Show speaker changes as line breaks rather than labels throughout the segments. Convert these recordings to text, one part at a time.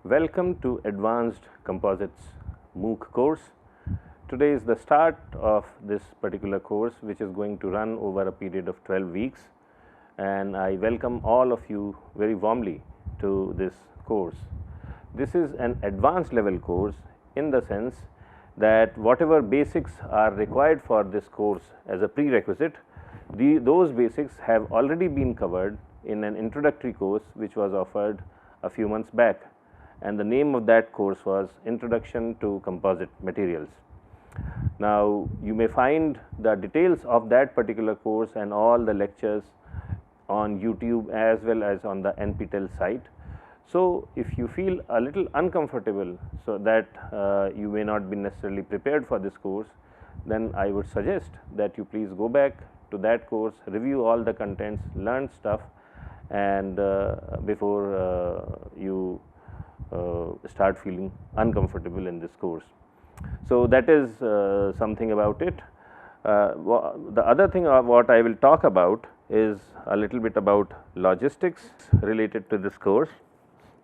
Welcome to Advanced Composites MOOC course. Today is the start of this particular course, which is going to run over a period of 12 weeks, and I welcome all of you very warmly to this course. This is an advanced level course in the sense that whatever basics are required for this course as a prerequisite, those basics have already been covered in an introductory course which was offered a few months back, and the name of that course was Introduction to Composite Materials. Now, you may find the details of that particular course and all the lectures on YouTube as well as on the NPTEL site. So, if you feel a little uncomfortable, so that you may not be necessarily prepared for this course, then I would suggest that you please go back to that course, review all the contents, learn stuff, and before you start feeling uncomfortable in this course. So, that is something about it. The other thing what I will talk about is a little bit about logistics related to this course.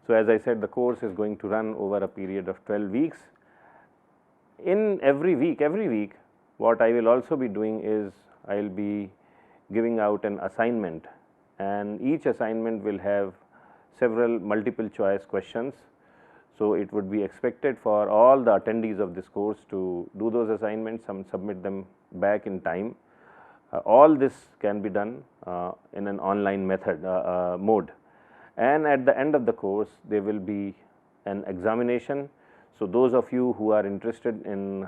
So, as I said, the course is going to run over a period of 12 weeks. In every week, what I will also be doing is I will be giving out an assignment, and each assignment will have several multiple choice questions. So, it would be expected for all the attendees of this course to do those assignments and submit them back in time. All this can be done in an online method mode, and at the end of the course there will be an examination. So, those of you who are interested in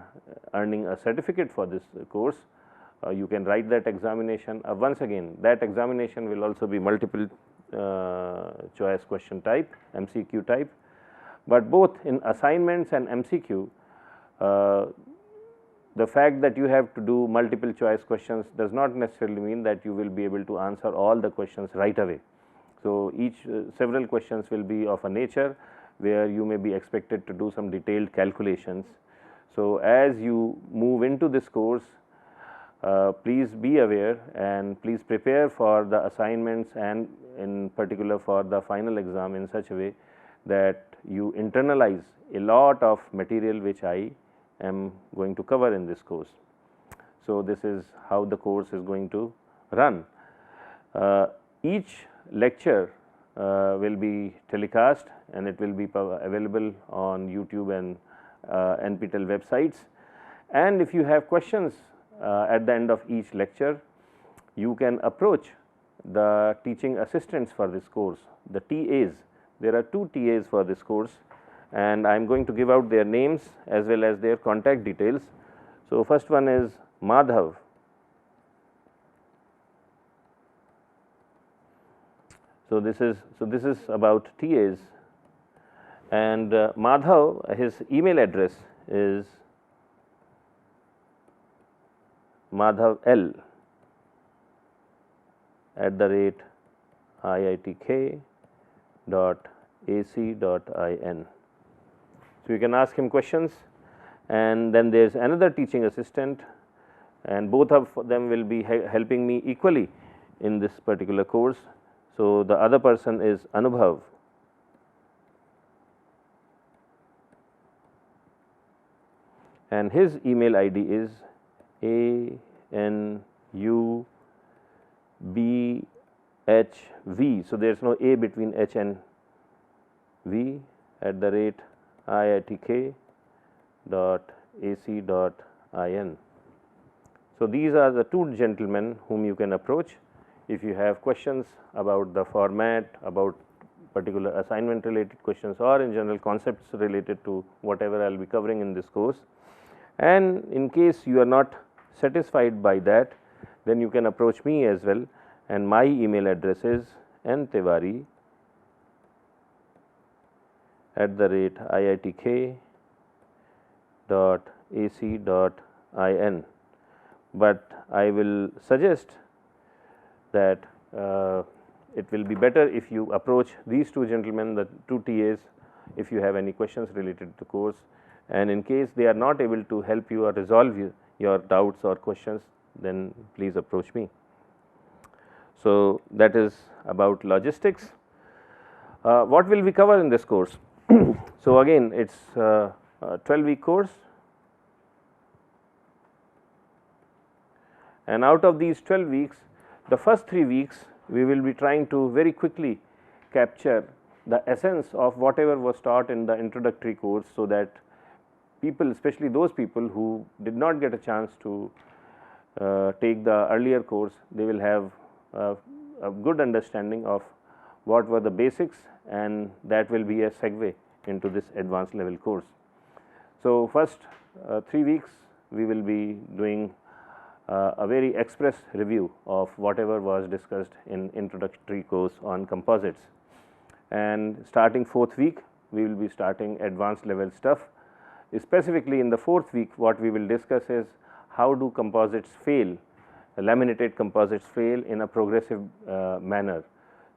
earning a certificate for this course, you can write that examination. Once again, that examination will also be multiple choice question type, MCQ type, but both in assignments and MCQ, the fact that you have to do multiple choice questions does not necessarily mean that you will be able to answer all the questions right away. So, several questions will be of a nature where you may be expected to do some detailed calculations. So, as you move into this course, please be aware and please prepare for the assignments and in particular for the final exam in such a way that you internalize a lot of material which I am going to cover in this course. So, this is how the course is going to run. Each lecture will be telecast and it will be available on YouTube and NPTEL websites, and if you have questions at the end of each lecture, you can approach the teaching assistants for this course, the TAs. There are 2 TAs for this course, and I am going to give out their names as well as their contact details. So, first one is Madhav. So, this is about TAs, and Madhav, his email address is madhav@iitk.ac.in. So, you can ask him questions, and then there is another teaching assistant, and both of them will be helping me equally in this particular course. So, the other person is Anubhav, and his email ID is ANUBHV. So, there is no A between H and V @iitk.ac.in. So, these are the 2 gentlemen whom you can approach if you have questions about the format, about particular assignment related questions, or in general concepts related to whatever I will be covering in this course. And in case you are not satisfied by that, then you can approach me as well, and my email address is ntiwari@iitk.ac.in. But I will suggest that it will be better if you approach these 2 gentlemen, the 2 TAs, if you have any questions related to the course, and in case they are not able to help you or resolve your doubts or questions, then please approach me. So, that is about logistics. What will we cover in this course? So, again it is a 12-week course, and out of these 12 weeks, the first 3 weeks we will be trying to very quickly capture the essence of whatever was taught in the introductory course, so that people, especially those people who did not get a chance to take the earlier course, they will have a good understanding of what were the basics, and that will be a segue into this advanced level course. So, first 3 weeks we will be doing a very express review of whatever was discussed in introductory course on composites, and starting 4th week we will be starting advanced level stuff. Specifically in the 4th week, what we will discuss is how do composites fail, laminated composites fail in a progressive manner.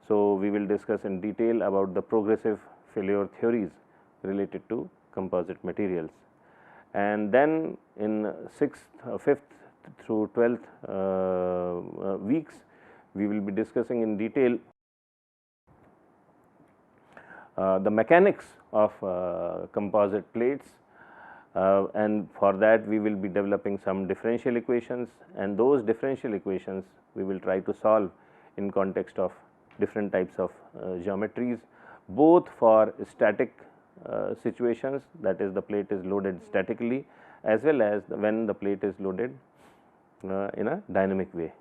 So, we will discuss in detail about the progressive failure theories related to composite materials, and then in 6th, 5th through 12th weeks we will be discussing in detail the mechanics of composite plates, and for that we will be developing some differential equations, and those differential equations we will try to solve in context of different types of geometries, both for static situations, that is the plate is loaded statically, as well as when the plate is loaded in a dynamic way.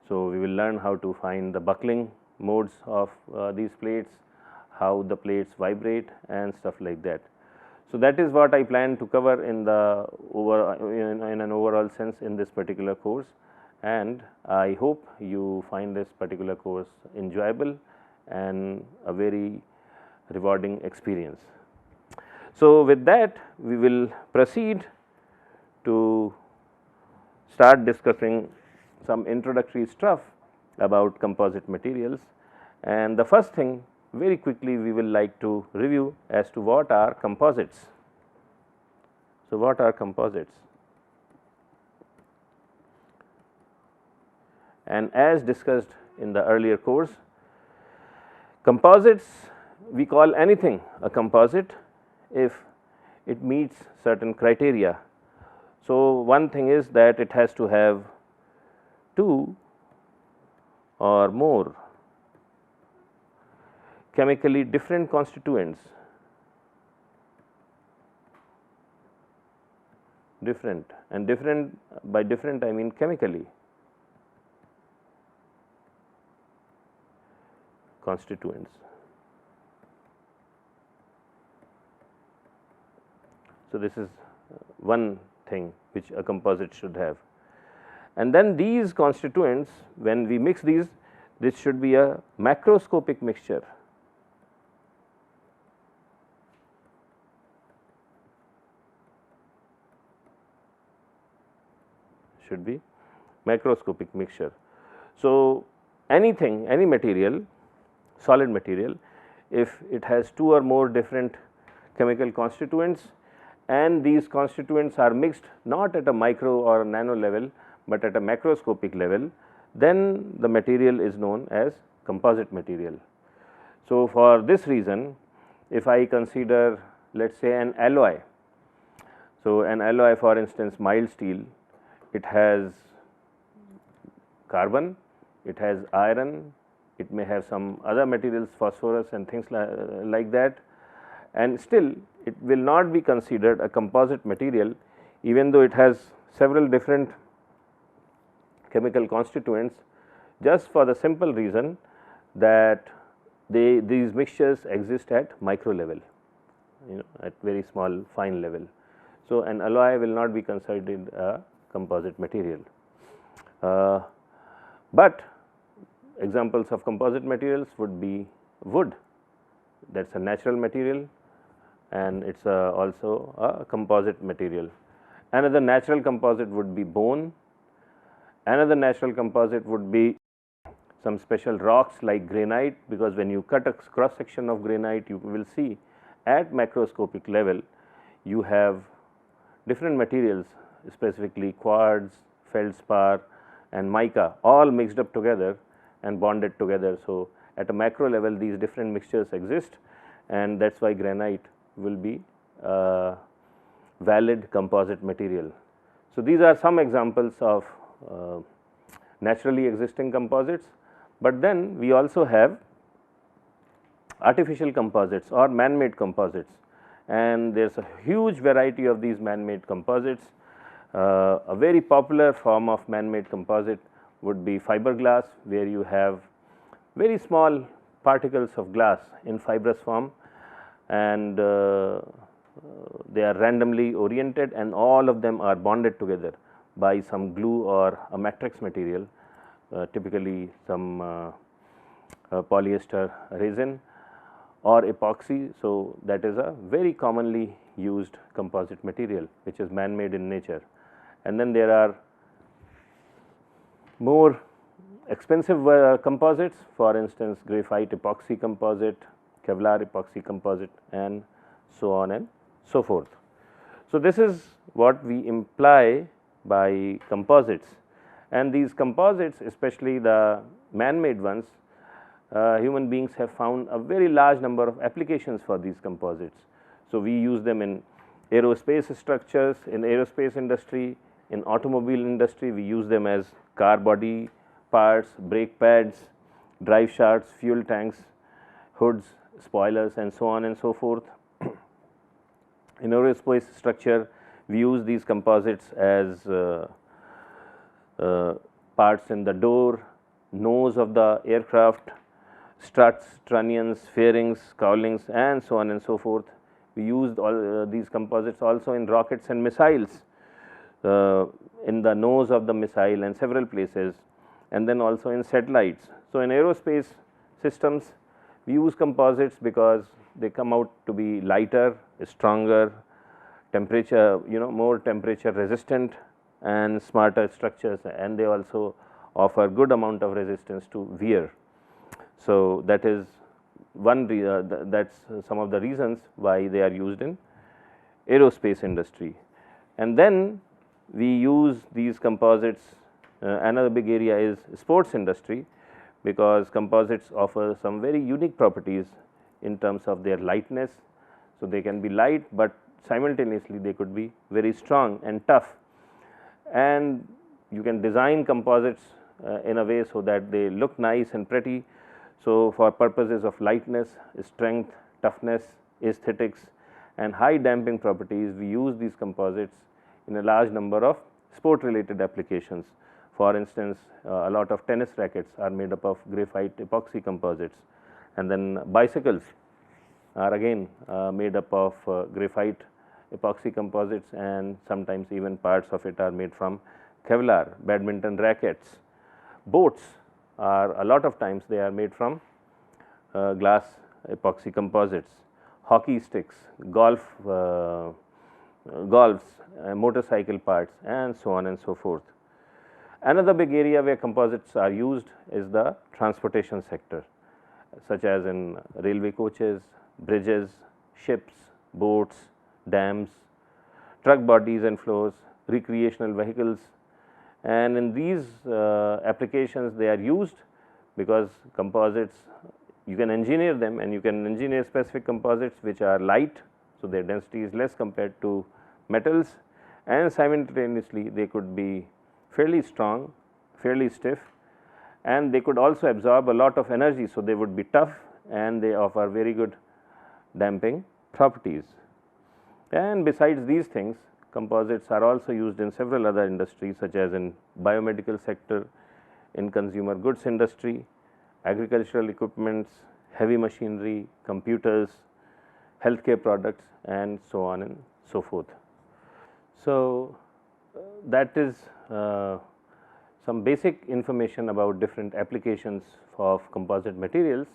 So, we will learn how to find the buckling modes of these plates, how the plates vibrate and stuff like that. So, that is what I plan to cover in the in an overall sense in this particular course, and I hope you find this particular course enjoyable and a very rewarding experience. So, with that we will proceed to start discussing some introductory stuff about composite materials, and the first thing very quickly we will like to review as to what are composites. So, what are composites? And as discussed in the earlier course, composites, we call anything a composite if it meets certain criteria. So, one thing is that it has to have 2 or more chemically different constituents, different, and different, by different I mean chemically constituents. So, this is one thing which a composite should have, and then these constituents, when we mix these, this should be a macroscopic mixture. Should be macroscopic mixture. So, anything, any material, solid material, if it has 2 or more different chemical constituents, and these constituents are mixed not at a micro or nano level, but at a macroscopic level, then the material is known as composite material. So, for this reason, if I consider, let us say, an alloy. So, an alloy, for instance mild steel, it has carbon, it has iron, it may have some other materials, phosphorus and things like that, and still it will not be considered a composite material, even though it has several different chemical constituents, just for the simple reason that these mixtures exist at micro level, at very small fine level. So, an alloy will not be considered a composite material. But examples of composite materials would be wood, that is a natural material, and it is also a composite material. Another natural composite would be bone, another natural composite would be some special rocks like granite, because when you cut a cross section of granite, you will see at macroscopic level you have different materials, specifically quartz, feldspar and mica, all mixed up together and bonded together. So, at a macro level these different mixtures exist, and that is why granite will be a valid composite material. So, these are some examples of naturally existing composites, but then we also have artificial composites or man-made composites, and there is a huge variety of these man-made composites. A very popular form of man-made composite would be fiberglass, where you have very small particles of glass in fibrous form, and they are randomly oriented, and all of them are bonded together by some glue or a matrix material, typically some polyester resin or epoxy. So, that is a very commonly used composite material which is man-made in nature. And then there are more expensive composites, for instance graphite epoxy composite, Kevlar epoxy composite, and so on and so forth. So, this is what we imply by composites, and these composites, especially the man-made ones, human beings have found a very large number of applications for these composites. So, we use them in aerospace structures, in aerospace industry, in automobile industry. We use them as car body parts, brake pads, drive shafts, fuel tanks, hoods, spoilers, and so on and so forth. In aerospace structure, we use these composites as parts in the door, nose of the aircraft, struts, trunnions, fairings, cowlings, and so on and so forth. We used all these composites also in rockets and missiles, in the nose of the missile and several places, and then also in satellites. So, in aerospace systems, we use composites because they come out to be lighter, stronger, temperature, more temperature resistant and smarter structures, and they also offer good amount of resistance to wear. So, that is one that is some of the reasons why they are used in aerospace industry. And then we use these composites, another big area is sports industry, because composites offer some very unique properties in terms of their lightness. So, they can be light, but simultaneously they could be very strong and tough, and you can design composites in a way so that they look nice and pretty. So, for purposes of lightness, strength, toughness, aesthetics, and high damping properties, we use these composites in a large number of sport related applications. For instance, a lot of tennis rackets are made up of graphite epoxy composites, and then bicycles are again made up of graphite epoxy composites, and sometimes even parts of it are made from Kevlar. Badminton rackets, boats are a lot of times they are made from glass epoxy composites, hockey sticks, golfs, motorcycle parts, and so on and so forth. Another big area where composites are used is the transportation sector, such as in railway coaches, bridges, ships, boats, dams, truck bodies and floors, recreational vehicles, and in these applications they are used because composites, you can engineer them, and you can engineer specific composites which are light. So, their density is less compared to metals, and simultaneously they could be fairly strong, fairly stiff, and they could also absorb a lot of energy. So, they would be tough, and they offer very good damping properties. And besides these things, composites are also used in several other industries, such as in biomedical sector, in consumer goods industry, agricultural equipments, heavy machinery, computers, healthcare products, and so on and so forth. So, that is some basic information about different applications of composite materials.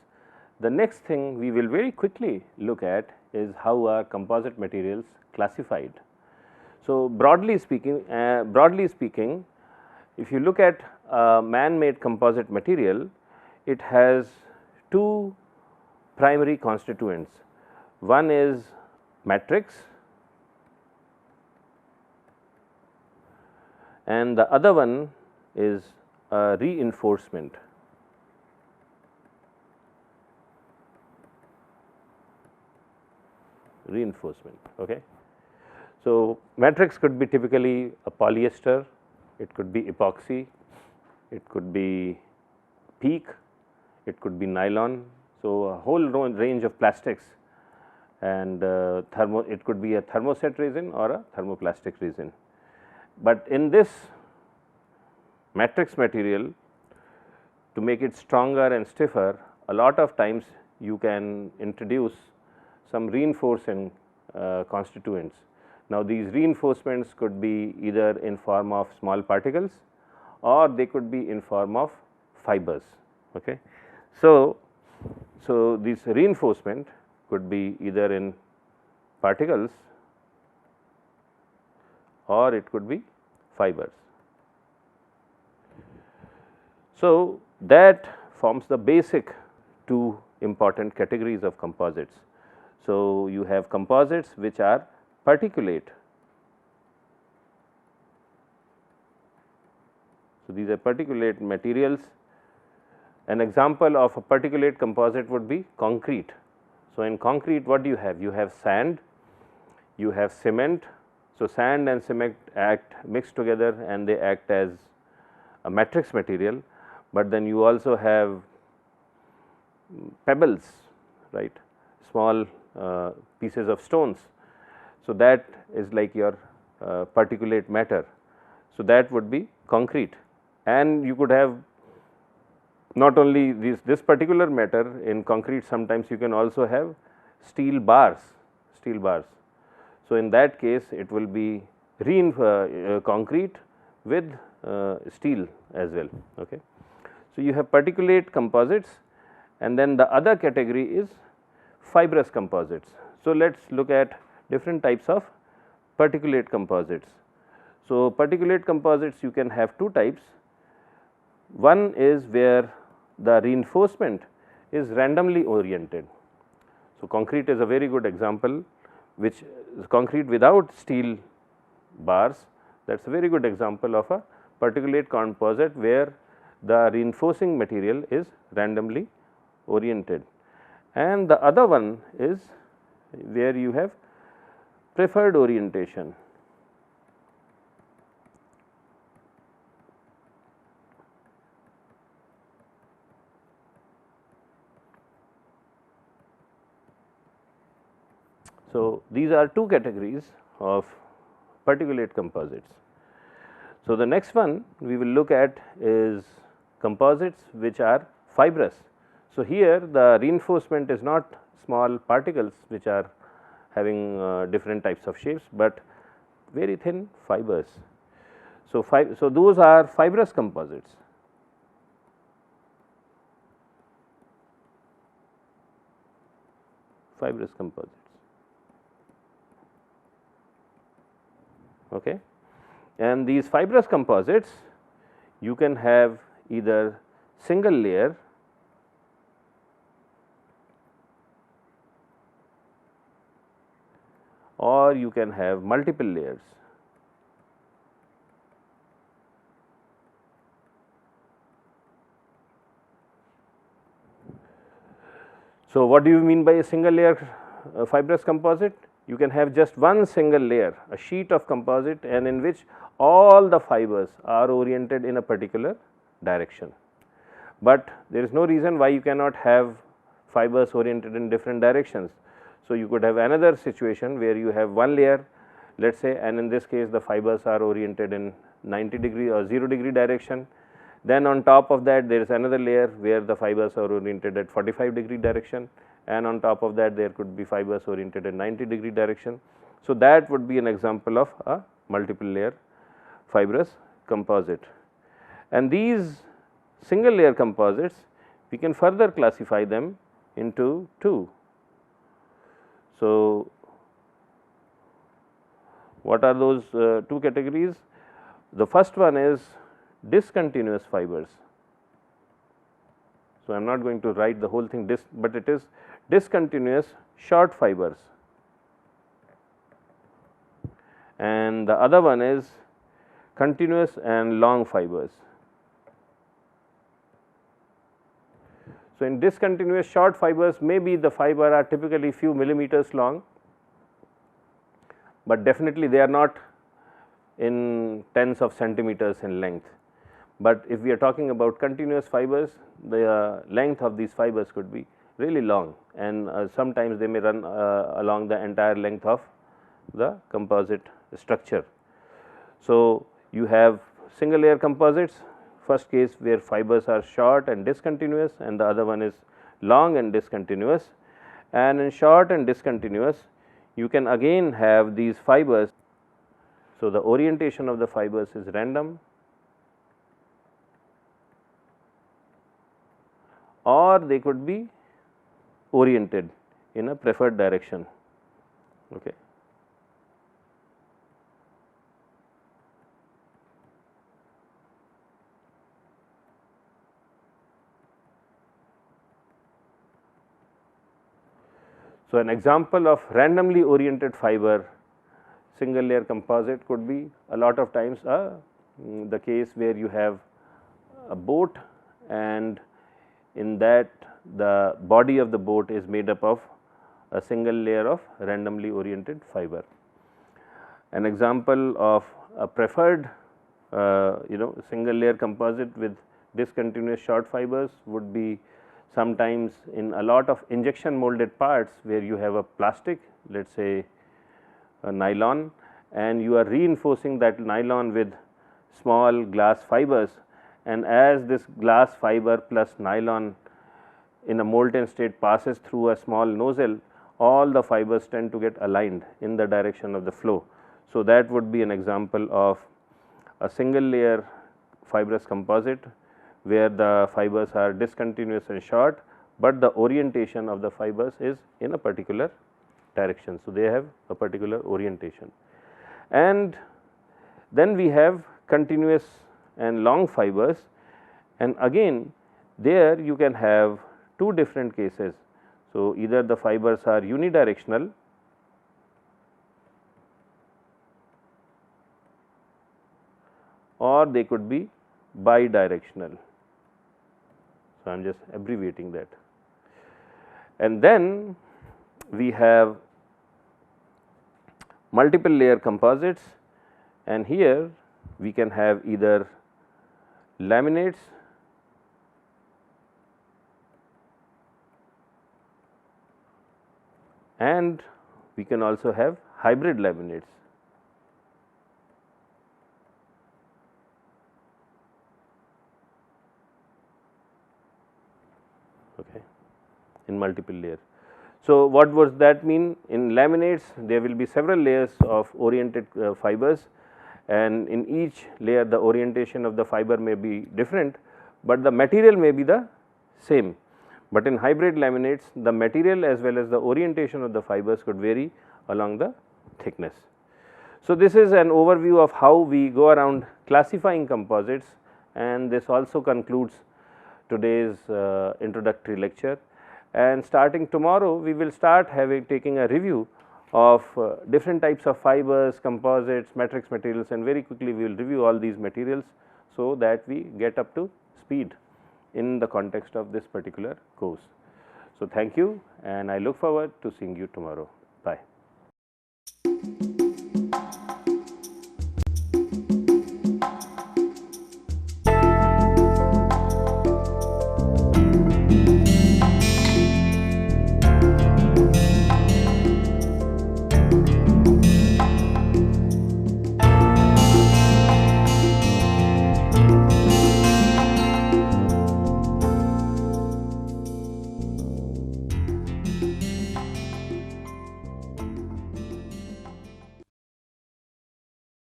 The next thing we will very quickly look at is how are composite materials classified. So, broadly speaking, if you look at a man-made composite material, it has two primary constituents. One is matrix, and the other one is a reinforcement. reinforcement. Okay. So, matrix could be typically a polyester, it could be epoxy, it could be PEEK, it could be nylon. So, a whole range of plastics, and it could be a thermoset resin or a thermoplastic resin. But in this matrix material, to make it stronger and stiffer, a lot of times you can introduce some reinforcing constituents. Now, these reinforcements could be either in form of small particles or they could be in form of fibers. Okay. So, this reinforcement could be either in particles or it could be fibers. So, that forms the basic two important categories of composites. So, you have composites which are particulate. So, these are particulate materials. An example of a particulate composite would be concrete. So, in concrete what do you have? You have sand, you have cement. So, sand and cement act mixed together and they act as a matrix material, but then you also have pebbles, right, small pieces of stones. So, that is like your particulate matter. So, that would be concrete, and you could have not only this particular matter in concrete, sometimes you can also have steel bars. So, in that case it will be concrete with steel as well. Okay. So, you have particulate composites, and then the other category is fibrous composites. So, let us look at different types of particulate composites. So, particulate composites you can have two types. One is where the reinforcement is randomly oriented. So, concrete is a very good example, which is concrete without steel bars. That is a very good example of a particulate composite where the reinforcing material is randomly oriented. And the other one is where you have preferred orientation. So, these are two categories of particulate composites. So, the next one we will look at is composites which are fibrous. So, here the reinforcement is not small particles which are having different types of shapes, but very thin fibers. So, those are fibrous composites. Okay. And these fibrous composites you can have either single layer or you can have multiple layers. So, what do you mean by a single layer fibrous composite? You can have just one single layer, a sheet of composite, and in which all the fibers are oriented in a particular direction. But there is no reason why you cannot have fibers oriented in different directions. So, you could have another situation where you have one layer, let us say, and in this case the fibers are oriented in 90° or 0° direction. Then on top of that there is another layer where the fibers are oriented at 45° direction, and on top of that there could be fibers oriented in 90° direction. So, that would be an example of a multiple layer fibrous composite. And these single layer composites, we can further classify them into two. So, what are those two categories? The first one is discontinuous fibers. So, I am not going to write the whole thing, but it is discontinuous short fibers, and the other one is continuous and long fibers. So, in discontinuous short fibers, maybe the fiber are typically few millimeters long, but definitely they are not in tens of centimeters in length. But if we are talking about continuous fibers, the length of these fibers could be really long, and sometimes they may run along the entire length of the composite structure. So, you have single layer composites, first case where fibers are short and discontinuous, and the other one is long and discontinuous. And in short and discontinuous, you can again have these fibers. So, the orientation of the fibers is random, or they could be oriented in a preferred direction. Okay. So, an example of randomly oriented fiber single layer composite could be a lot of times the case where you have a boat, and in that the body of the boat is made up of a single layer of randomly oriented fiber. An example of a preferred single layer composite with discontinuous short fibers would be sometimes in a lot of injection molded parts where you have a plastic, let us say a nylon, and you are reinforcing that nylon with small glass fibers, and as this glass fiber plus nylon in a molten state passes through a small nozzle, all the fibers tend to get aligned in the direction of the flow. So, that would be an example of a single layer fibrous composite where the fibers are discontinuous and short, but the orientation of the fibers is in a particular direction. So, they have a particular orientation. And then we have continuous and long fibers, and again there you can have two different cases. So, either the fibers are unidirectional or they could be bidirectional. So, I am just abbreviating that. And then we have multiple layer composites, and here we can have either laminates and we can also have hybrid laminates. Okay, in multiple layers. So, what does that mean? In laminates there will be several layers of oriented fibers, and in each layer the orientation of the fiber may be different, but the material may be the same. But in hybrid laminates the material as well as the orientation of the fibers could vary along the thickness. So, this is an overview of how we go around classifying composites, and this also concludes today's introductory lecture. And starting tomorrow we will start taking a review of different types of fibers, composites, matrix materials, and very quickly we will review all these materials, so that we get up to speed in the context of this particular course. So, thank you, and I look forward to seeing you tomorrow.